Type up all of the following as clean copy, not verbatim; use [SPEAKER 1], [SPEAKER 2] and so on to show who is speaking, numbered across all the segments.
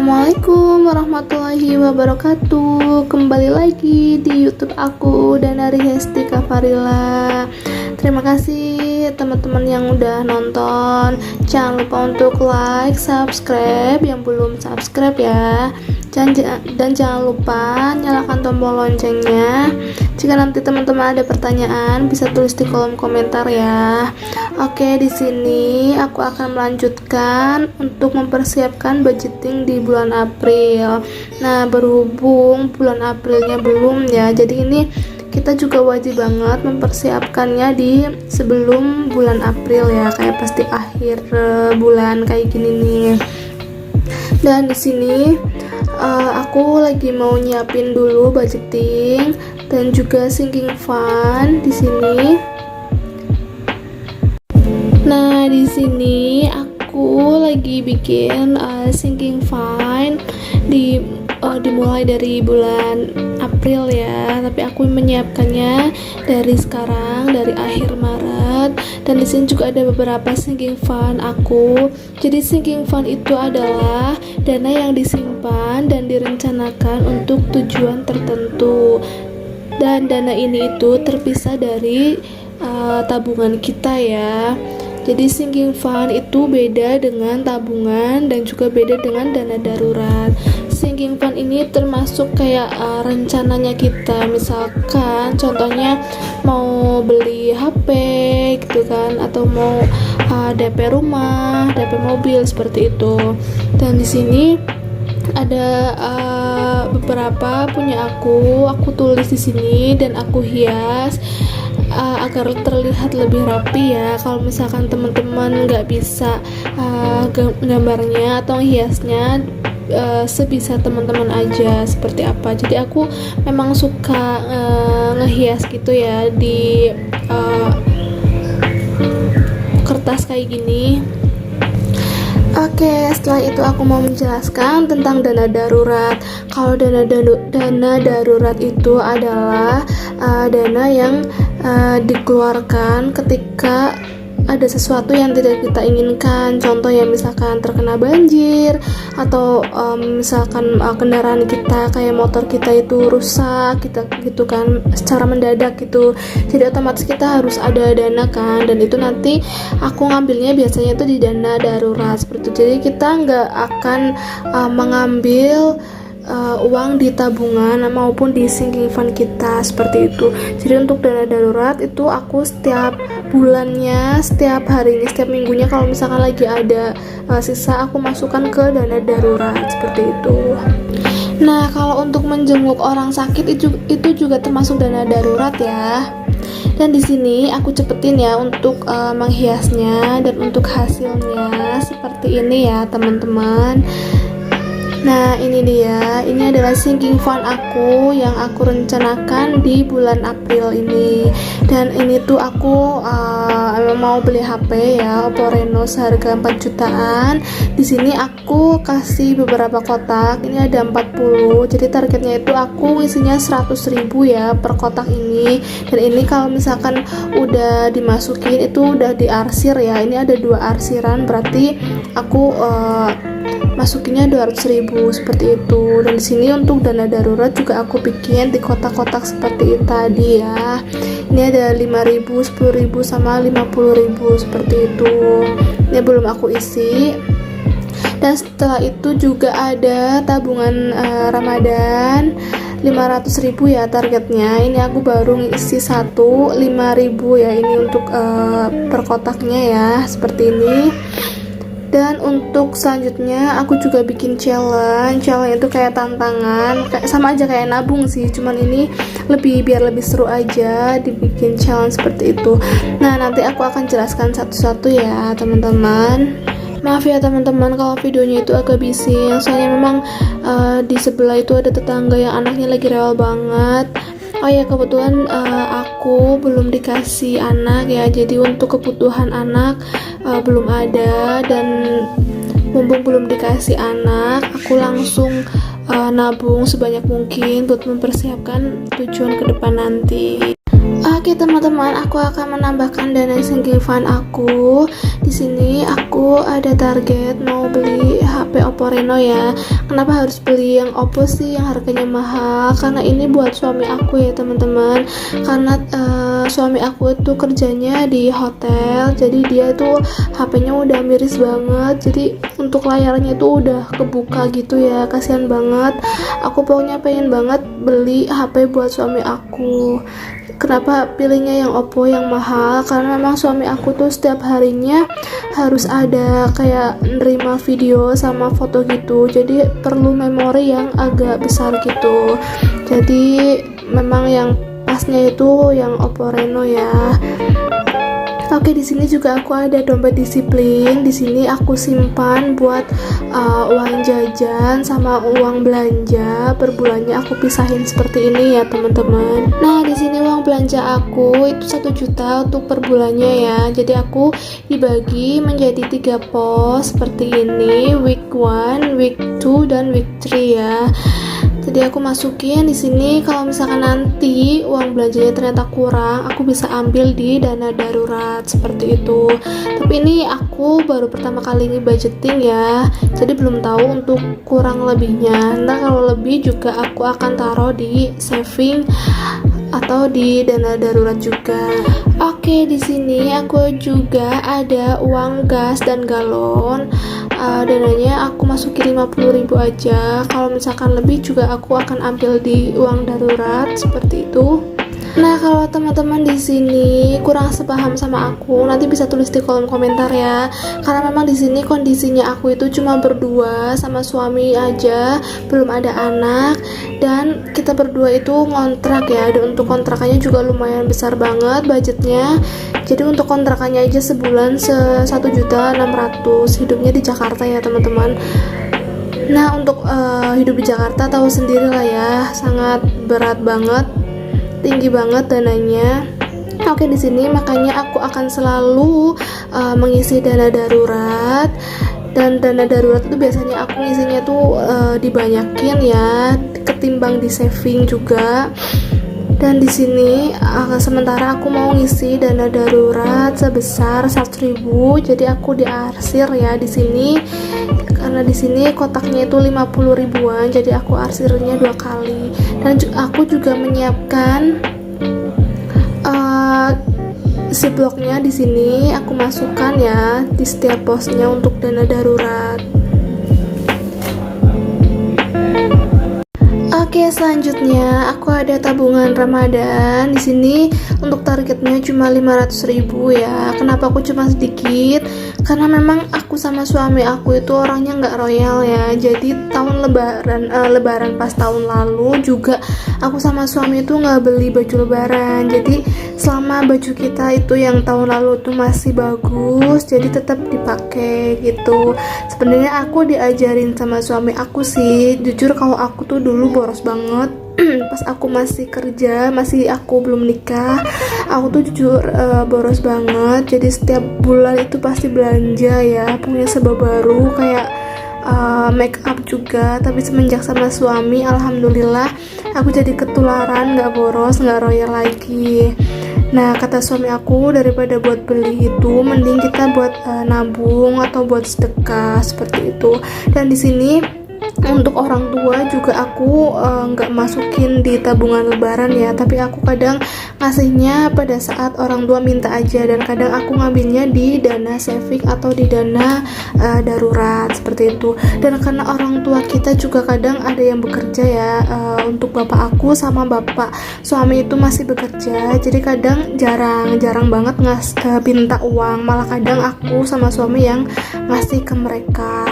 [SPEAKER 1] Assalamualaikum warahmatullahi wabarakatuh. Kembali lagi di YouTube aku, Danari Hesti Kafarila. Terima kasih teman-teman yang udah nonton. Jangan lupa untuk like, subscribe yang belum subscribe ya. Dan jangan lupa nyalakan tombol loncengnya. Jika nanti teman-teman ada pertanyaan, bisa tulis di kolom komentar ya. Oke, di sini aku akan melanjutkan untuk mempersiapkan budgeting di bulan April. Nah, berhubung bulan Aprilnya belum ya, jadi ini kita juga wajib banget mempersiapkannya di sebelum bulan April ya, kayak pasti akhir bulan kayak gini nih. Dan di sini aku lagi mau nyiapin dulu budgeting dan juga sinking fund di sini. Nah, di sini aku lagi bikin sinking fund dimulai dari bulan April ya, tapi aku menyiapkannya dari sekarang, dari akhir Maret. Dan di sini juga ada beberapa sinking fund aku. Jadi sinking fund itu adalah dana yang disimpan dan direncanakan untuk tujuan tertentu. Dan dana ini itu terpisah dari tabungan kita ya. Jadi sinking fund itu beda dengan tabungan dan juga beda dengan dana darurat. Sinking fund ini termasuk kayak rencananya kita, misalkan contohnya mau beli HP gitu kan, atau mau DP rumah, DP mobil seperti itu. Dan di sini ada beberapa punya aku tulis di sini dan aku hias agar terlihat lebih rapi ya. Kalau misalkan teman-teman nggak bisa gambarnya atau hiasnya, sebisa teman-teman aja seperti apa. Jadi aku memang suka ngehias gitu ya di kertas kayak gini. Oke, setelah itu aku mau menjelaskan tentang dana darurat. Kalau dana darurat itu adalah dana yang dikeluarkan ketika ada sesuatu yang tidak kita inginkan. Contoh ya, misalkan terkena banjir, atau misalkan kendaraan kita kayak motor kita itu rusak gitu kan, secara mendadak gitu. Jadi otomatis kita harus ada dana kan, dan itu nanti aku ngambilnya biasanya itu di dana darurat seperti itu. Jadi kita nggak akan mengambil uang di tabungan maupun di sinking fund kita seperti itu. Jadi untuk dana darurat itu aku setiap bulannya, setiap harinya, setiap minggunya kalau misalkan lagi ada sisa, aku masukkan ke dana darurat seperti itu. Nah, kalau untuk menjenguk orang sakit itu juga termasuk dana darurat ya. Dan di sini aku cepetin ya untuk menghiasnya dan untuk hasilnya seperti ini ya teman-teman. Nah, ini dia, ini adalah sinking fund aku yang aku rencanakan di bulan April ini. Dan ini tuh aku mau beli HP ya, Oppo Reno seharga 4 jutaan. Di sini aku kasih beberapa kotak, ini ada 40. Jadi targetnya itu aku isinya 100.000 ya per kotak ini. Dan ini kalau misalkan udah dimasukin itu udah diarsir ya. Ini ada 2 arsiran, berarti aku masukinnya 200.000 seperti itu. Dan di sini untuk dana darurat juga aku bikin di kotak-kotak seperti tadi ya. Ini ada 5.000, 10.000 sama 50.000 seperti itu. Ini belum aku isi. Dan setelah itu juga ada tabungan Ramadan 500.000 ya targetnya. Ini aku baru ngisi 5.000 ya, ini untuk per kotaknya ya, seperti ini. Dan untuk selanjutnya aku juga bikin challenge itu kayak tantangan, sama aja kayak nabung sih, cuman ini biar lebih seru aja dibikin challenge seperti itu. Nah, nanti aku akan jelaskan satu-satu ya teman-teman. Maaf ya teman-teman kalau videonya itu agak bising, soalnya memang di sebelah itu ada tetangga yang anaknya lagi rewel banget. Oh ya, kebetulan aku belum dikasih anak ya, jadi untuk kebutuhan anak belum ada. Dan mumpung belum dikasih anak, aku langsung nabung sebanyak mungkin buat mempersiapkan tujuan ke depan nanti. Oke teman-teman, aku akan menambahkan dana single fund aku. Di sini aku ada target mau beli HP Oppo Reno ya. Kenapa harus beli yang Oppo sih yang harganya mahal? Karena ini buat suami aku ya teman-teman. Karena suami aku itu kerjanya di hotel, jadi dia tuh HP-nya udah miris banget. Jadi untuk layarnya itu udah kebuka gitu ya, kasihan banget. Aku pokoknya pengen banget beli HP buat suami aku. Kenapa pilihnya yang Oppo yang mahal? Karena memang suami aku tuh setiap harinya harus ada kayak nerima video sama foto gitu, jadi perlu memori yang agak besar gitu. Jadi memang yang pasnya itu yang Oppo Reno ya. Oke, di sini juga aku ada dompet disiplin. Di sini aku simpan buat uang jajan sama uang belanja. Per bulannya aku pisahin seperti ini ya teman-teman. Nah, di sini uang belanja aku itu 1 juta untuk per bulannya ya. Jadi aku dibagi menjadi 3 pos seperti ini, week 1, week 2 dan week 3 ya. Jadi aku masukin di sini, kalau misalkan nanti uang belanjanya ternyata kurang, aku bisa ambil di dana darurat seperti itu. Tapi ini aku baru pertama kali ini budgeting ya, jadi belum tahu untuk kurang lebihnya. Nah kalau lebih juga aku akan taruh di saving atau di dana darurat juga. Oke, di sini aku juga ada uang gas dan galon. Dananya aku masukin 50.000 aja. Kalau misalkan lebih juga aku akan ambil di uang darurat seperti itu. Nah, kalau teman-teman di sini kurang sepaham sama aku, nanti bisa tulis di kolom komentar ya. Karena memang di sini kondisinya aku itu cuma berdua sama suami aja, belum ada anak, dan kita berdua itu ngontrak ya. Dan untuk kontrakannya juga lumayan besar banget budgetnya. Jadi untuk kontrakannya aja sebulan 1.600.000. Hidupnya di Jakarta ya teman-teman. Nah, untuk hidup di Jakarta tahu sendiri lah ya, sangat berat banget, tinggi banget dananya. Oke, di sini makanya aku akan selalu mengisi dana darurat. Dan dana darurat itu biasanya aku ngisinya tuh dibanyakin ya, ketimbang di saving juga. Dan di sini sementara aku mau ngisi dana darurat sebesar 100.000, jadi aku diarsir ya di sini. Karena di sini kotaknya itu 50 ribuan, jadi aku arsirnya 2 kali. Dan aku juga menyiapkan ziplocknya di sini aku masukkan ya di setiap posnya untuk dana darurat. Oke, selanjutnya aku ada tabungan Ramadan. Di sini untuk targetnya cuma 500.000 ya. Kenapa aku cuma sedikit? Karena memang aku sama suami aku itu orangnya nggak royal ya. Jadi tahun lebaran pas tahun lalu juga aku sama suami itu nggak beli baju lebaran. Jadi selama baju kita itu yang tahun lalu tuh masih bagus, jadi tetap dipakai gitu. Sebenarnya aku diajarin sama suami aku sih, jujur kalau aku tuh dulu boros banget pas aku masih kerja, masih aku belum nikah, aku tuh jujur boros banget. Jadi setiap bulan itu pasti belanja ya, punya serba baru kayak make up juga. Tapi semenjak sama suami, alhamdulillah aku jadi ketularan, nggak boros, nggak royal lagi. Nah, kata suami aku, daripada buat beli itu mending kita buat nabung atau buat sedekah seperti itu. Dan di sini untuk orang tua juga aku nggak masukin di tabungan lebaran ya, tapi aku kadang ngasihnya pada saat orang tua minta aja, dan kadang aku ngambilnya di dana saving atau di dana darurat seperti itu. Dan karena orang tua kita juga kadang ada yang bekerja ya, untuk bapak aku sama bapak suami itu masih bekerja, jadi kadang jarang banget minta uang, malah kadang aku sama suami yang ngasih ke mereka.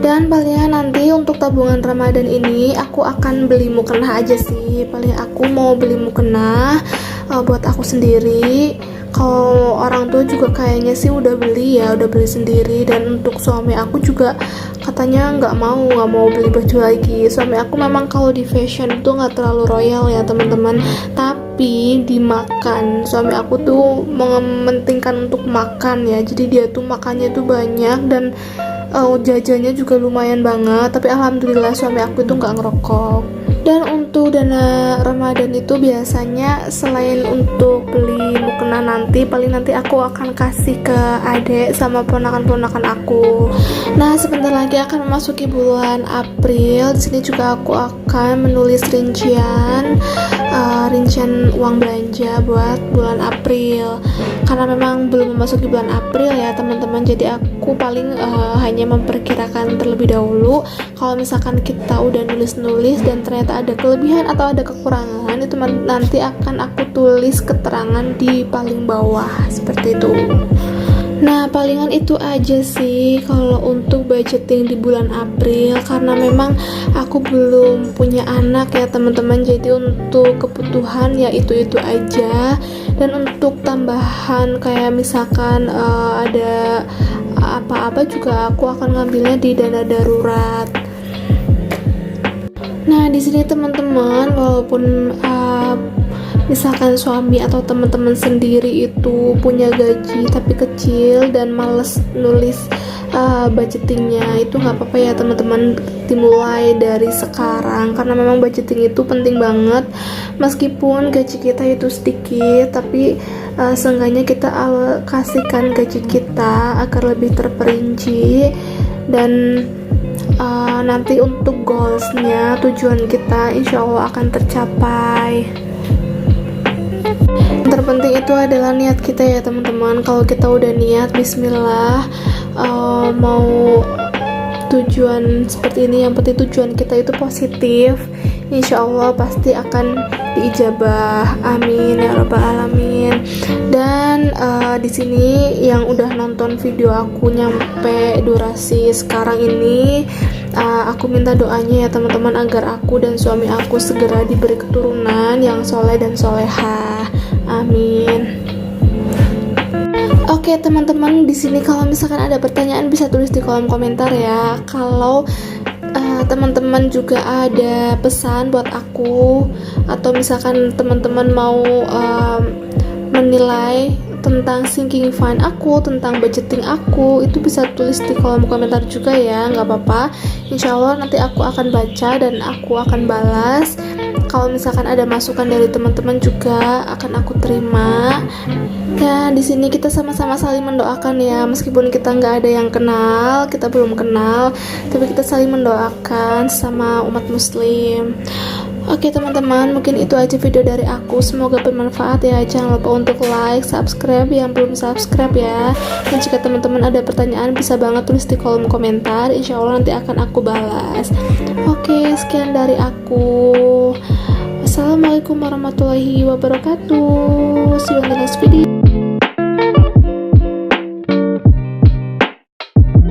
[SPEAKER 1] Dan paling nanti untuk tabungan Ramadan ini aku akan beli mukena aja sih. Paling aku mau beli mukena buat aku sendiri. Kalau orang tua juga kayaknya sih udah beli sendiri. Dan untuk suami aku juga katanya nggak mau beli baju lagi. Suami aku memang kalau di fashion itu nggak terlalu royal ya teman-teman, tapi dimakan. Suami aku tuh mementingkan untuk makan ya, jadi dia tuh makannya tuh banyak dan jajannya juga lumayan banget. Tapi alhamdulillah suami aku itu nggak ngerokok. Dan untuk dana Ramadan itu biasanya selain untuk beli mukena nanti, paling nanti aku akan kasih ke adek sama ponakan-ponakan aku. Nah, sebentar lagi akan memasuki bulan April. Di sini juga aku akan menulis rincian uang belanja buat bulan April. Karena memang belum memasuki bulan April ya teman-teman, jadi aku paling hanya memperkirakan terlebih dahulu. Kalau misalkan kita udah nulis-nulis dan ternyata ada kelebihan atau ada kekurangan, itu nanti akan aku tulis keterangan di paling bawah seperti itu. Nah, palingan itu aja sih kalau untuk budgeting di bulan April, karena memang aku belum punya anak ya teman-teman, jadi untuk kebutuhan ya itu aja. Dan untuk tambahan kayak misalkan ada apa-apa juga aku akan ngambilnya di dana darurat. Nah, di sini teman-teman, walaupun misalkan suami atau teman-teman sendiri itu punya gaji tapi kecil dan males nulis budgetingnya, itu nggak apa-apa ya teman-teman, dimulai dari sekarang, karena memang budgeting itu penting banget. Meskipun gaji kita itu sedikit, tapi seenggaknya kita alokasikan gaji kita agar lebih terperinci, dan nanti untuk goalsnya, tujuan kita insya Allah akan tercapai. Terpenting itu adalah niat kita ya teman-teman. Kalau kita udah niat bismillah mau tujuan seperti ini, yang penting tujuan kita itu positif, insya Allah pasti akan diijabah, amin ya rabbal alamin. Dan di sini yang udah nonton video aku nyampe durasi sekarang ini, aku minta doanya ya teman-teman, agar aku dan suami aku segera diberi keturunan yang soleh dan solehah, amin. Oke teman-teman, di sini kalau misalkan ada pertanyaan bisa tulis di kolom komentar ya. Kalau teman-teman juga ada pesan buat aku, atau misalkan teman-teman mau menilai tentang sinking fund aku, tentang budgeting aku, itu bisa tulis di kolom komentar juga ya, nggak apa-apa. Insya Allah nanti aku akan baca dan aku akan balas. Kalau misalkan ada masukan dari teman-teman juga akan aku terima. Ya, di sini kita sama-sama saling mendoakan ya, meskipun kita nggak ada yang kenal, kita belum kenal, tapi kita saling mendoakan sama umat muslim. Oke teman-teman, mungkin itu aja video dari aku, semoga bermanfaat ya. Jangan lupa untuk like, subscribe yang belum subscribe ya. Dan jika teman-teman ada pertanyaan bisa banget tulis di kolom komentar, insya Allah nanti akan aku balas. Oke, sekian dari aku. Assalamualaikum warahmatullahi wabarakatuh. See you in the next video.